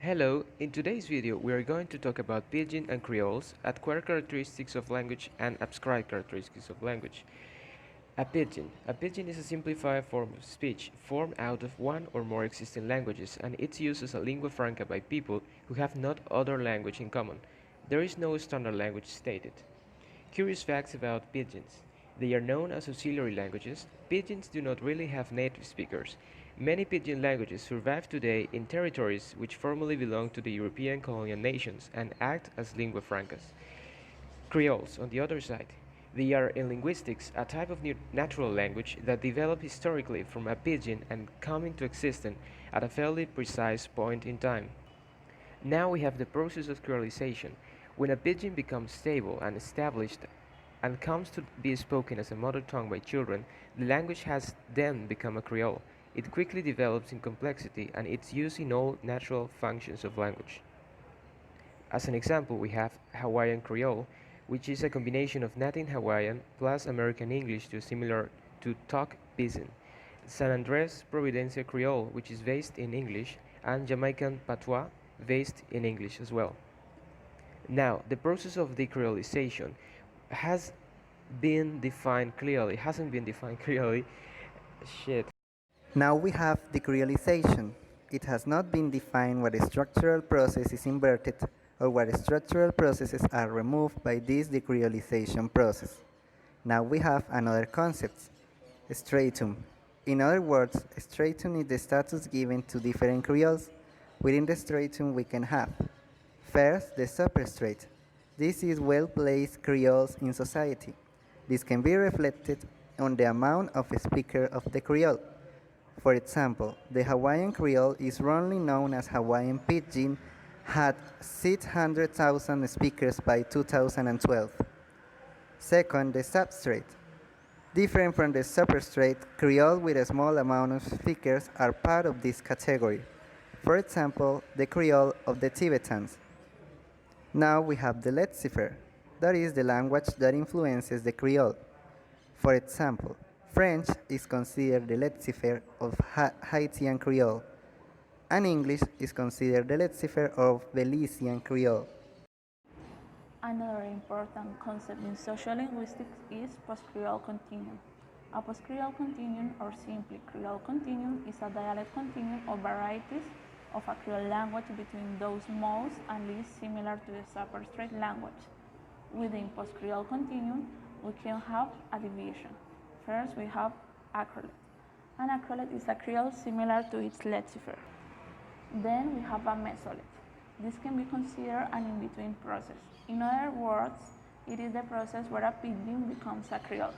Hello, in today's video we are going to talk about Pidgin and Creoles, acquired characteristics of language and abstract characteristics of language. A Pidgin. A Pidgin is a simplified form of speech formed out of one or more existing languages, and it's used as a lingua franca by people who have not other language in common. There is no standard language stated. Curious facts about pidgins. They are known as auxiliary languages. Pidgins do not really have native speakers. Many pidgin languages survive today in territories which formerly belonged to the European colonial nations and act as lingua francas. Creoles, on the other side. They are in linguistics a type of natural language that developed historically from a pidgin and come into existence at a fairly precise point in time. Now we have the process of creolization. When a pidgin becomes stable and established and comes to be spoken as a mother tongue by children, the language has then become a Creole. It quickly develops in complexity and it's used in all natural functions of language. As an example, we have Hawaiian Creole, which is a combination of Latin Hawaiian plus American English to similar to Talk Pidgin. San Andres Providencia Creole, which is based in English, and Jamaican Patois, based in English as well. Now, the process of decreolization has been defined clearly, hasn't been defined clearly. Shit. Now we have decreolization. It has not been defined what structural process is inverted or what structural processes are removed by this decreolization process. Now we have another concept, stratum. In other words, stratum is the status given to different creoles. Within the stratum we can have first, the substrate. This is well-placed creoles in society. This can be reflected on the amount of speaker of the creole. For example, the Hawaiian Creole is wrongly known as Hawaiian Pidgin, had 600,000 speakers by 2012. Second, the substrate. Different from the substrate, Creole with a small amount of speakers are part of this category. For example, the Creole of the Tibetans. Now we have the lexicon, that is the language that influences the Creole. For example, French is considered the lexicon of Haitian Creole, and English is considered the lexicon of Belizean Creole. Another important concept in sociolinguistics is post-Creole continuum. A post-Creole continuum, or simply Creole continuum, is a dialect continuum of varieties of a Creole language between those most and least similar to the substrate language. Within post-Creole continuum, we can have a division. First, we have acrolate. An acrolate is a Creole similar to its lexicon. Then we have a mesolate. This can be considered an in-between process. In other words, it is the process where a pidgin becomes a Creole.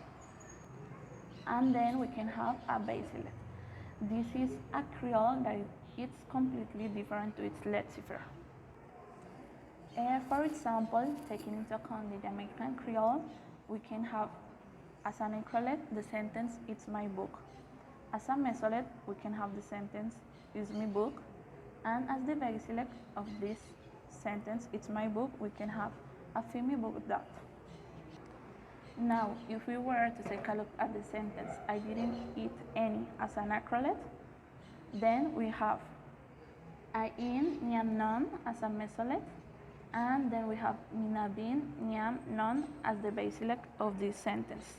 And then we can have a basilate. This is a Creole that is completely different to its lexicon. For example, taking into account the Jamaican Creole, we can have as an acrolate the sentence "It's my book." As a mesolate, we can have the sentence "Is my book," and as the basilate of this sentence "It's my book," we can have a "Feed me book that." Now, if we were to take a look at the sentence "I didn't eat any" as an acrolate, then we have I in niam non as a mesolate, and then we have minabin niam non as the basilate of this sentence.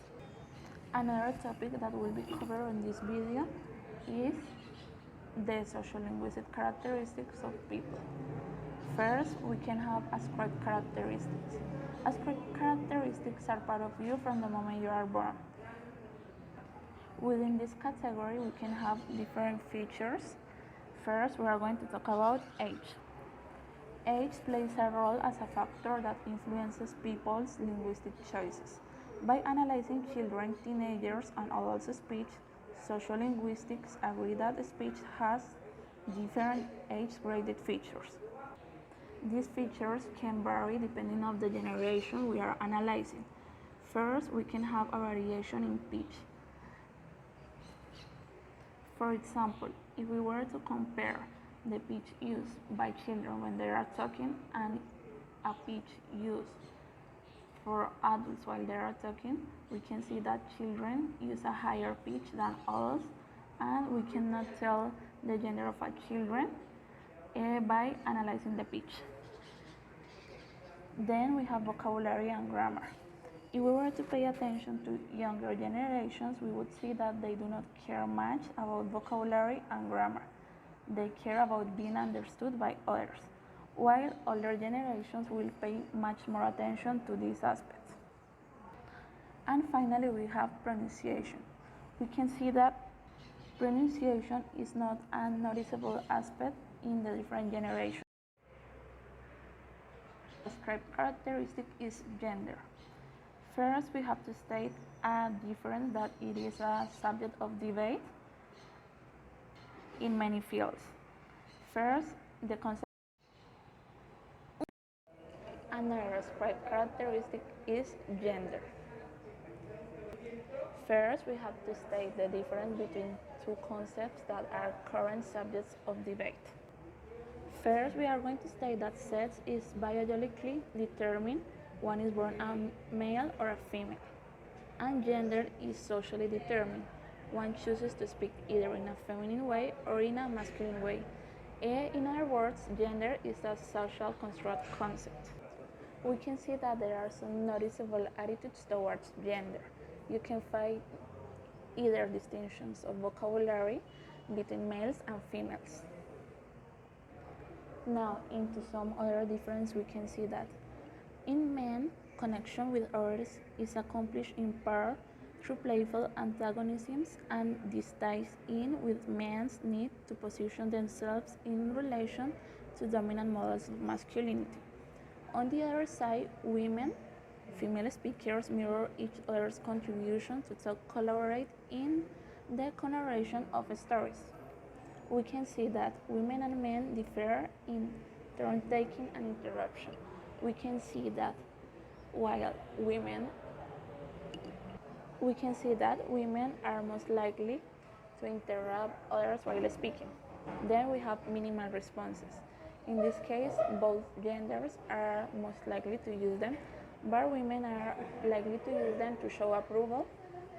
Another topic that will be covered in this video is the sociolinguistic characteristics of people. First, we can have ascribed characteristics. Ascribed characteristics are part of you from the moment you are born. Within this category, we can have different features. First, we are going to talk about age. Age plays a role as a factor that influences people's linguistic choices. By analyzing children, teenagers, and adults' speech, sociolinguistics agree that speech has different age-graded features. These features can vary depending on the generation we are analyzing. First, we can have a variation in pitch. For example, if we were to compare the pitch used by children when they are talking and a pitch used for adults while they are talking, we can see that children use a higher pitch than adults, and we cannot tell the gender of a children by analyzing the pitch. Then we have vocabulary and grammar. If we were to pay attention to younger generations, we would see that they do not care much about vocabulary and grammar. They care about being understood by others, while older generations will pay much more attention to these aspects. And finally, we have pronunciation. We can see that pronunciation is not a noticeable aspect in the different generations. The described characteristic is gender. First, we have to state a difference that it is a subject of debate in many fields. First, the concept. Another described characteristic is gender. First, we have to state the difference between two concepts that are current subjects of debate. First, we are going to state that sex is biologically determined. One is born a male or a female. And gender is socially determined. One chooses to speak either in a feminine way or in a masculine way. In other words, gender is a social construct concept. We can see that there are some noticeable attitudes towards gender. You can find either distinctions of vocabulary between males and females. Now, into some other difference, we can see that in men, connection with others is accomplished in part through playful antagonisms, and this ties in with men's need to position themselves in relation to dominant models of masculinity. On the other side, women, female speakers mirror each other's contribution to collaborate in the narration of stories. We can see that women and men differ in turn-taking and interruption. We can see that women are most likely to interrupt others while speaking. Then we have minimal responses. In this case, both genders are most likely to use them, but women are likely to use them to show approval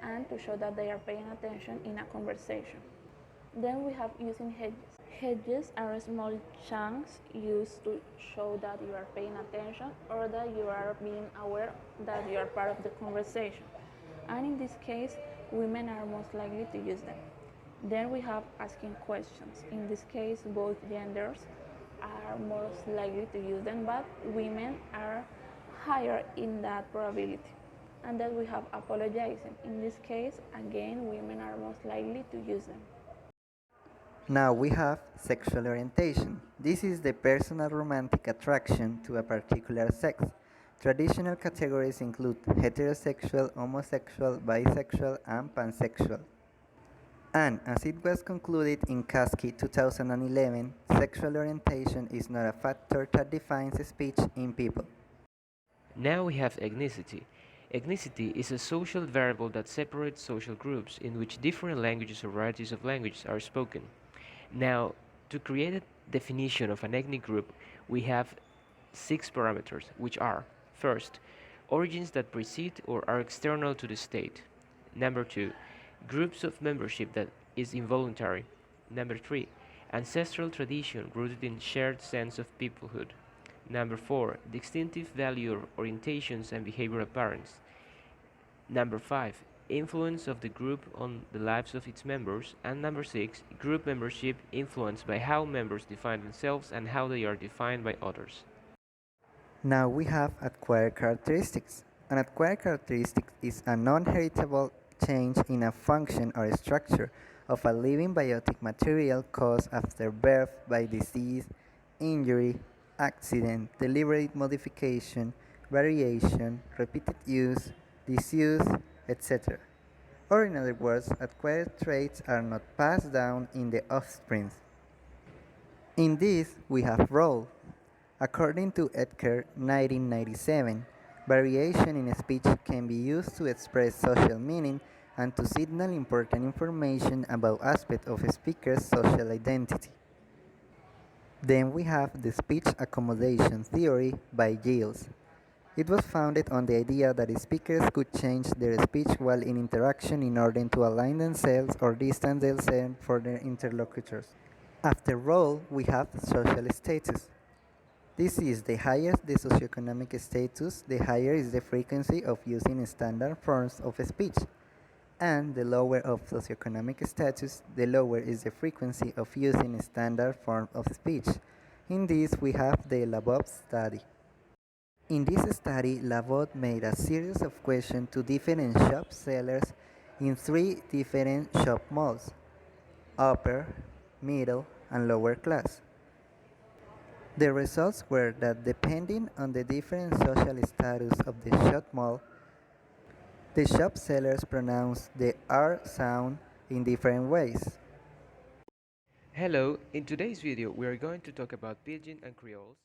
and to show that they are paying attention in a conversation. Then we have using hedges. Hedges are small chunks used to show that you are paying attention or that you are being aware that you are part of the conversation. And in this case, women are most likely to use them. Then we have asking questions. In this case, both genders are most likely to use them, but women are higher in that probability. And then we have apologizing. In this case, again, women are most likely to use them. Now we have sexual orientation. This is the personal romantic attraction to a particular sex. Traditional categories include heterosexual, homosexual, bisexual, and pansexual. And as it was concluded in Kasky 2011, sexual orientation is not a factor that defines speech in people. Now we have ethnicity. Ethnicity is a social variable that separates social groups in which different languages or varieties of languages are spoken. Now, to create a definition of an ethnic group, we have 6 parameters, which are: first, origins that precede or are external to the state; number 2, groups of membership that is involuntary; number 3, ancestral tradition rooted in shared sense of peoplehood; number 4, distinctive value or orientations and behavioral patterns; number 5, influence of the group on the lives of its members; and number 6, group membership influenced by how members define themselves and how they are defined by others. Now we have acquired characteristics. An acquired characteristic is a non-heritable change in a function or structure of a living biotic material caused after birth by disease, injury, accident, deliberate modification, variation, repeated use, disuse, etc. Or in other words, acquired traits are not passed down in the offspring. In this, we have role. According to Edgar 1997, variation in speech can be used to express social meaning and to signal important information about aspects of a speaker's social identity. Then we have the speech accommodation theory by Giles. It was founded on the idea that speakers could change their speech while in interaction in order to align themselves or distance themselves from their interlocutors. After all, we have social status. This is the higher the socioeconomic status, the higher is the frequency of using standard forms of speech, and the lower of socioeconomic status, the lower is the frequency of using standard form of speech. In this, we have the Labov study. In this study, Labov made a series of questions to different shop sellers in three different shop malls: upper, middle, and lower class. The results were that depending on the different social status of the shop mall, the shop sellers pronounced the R sound in different ways. Hello, in today's video we are going to talk about Pidgin and Creoles.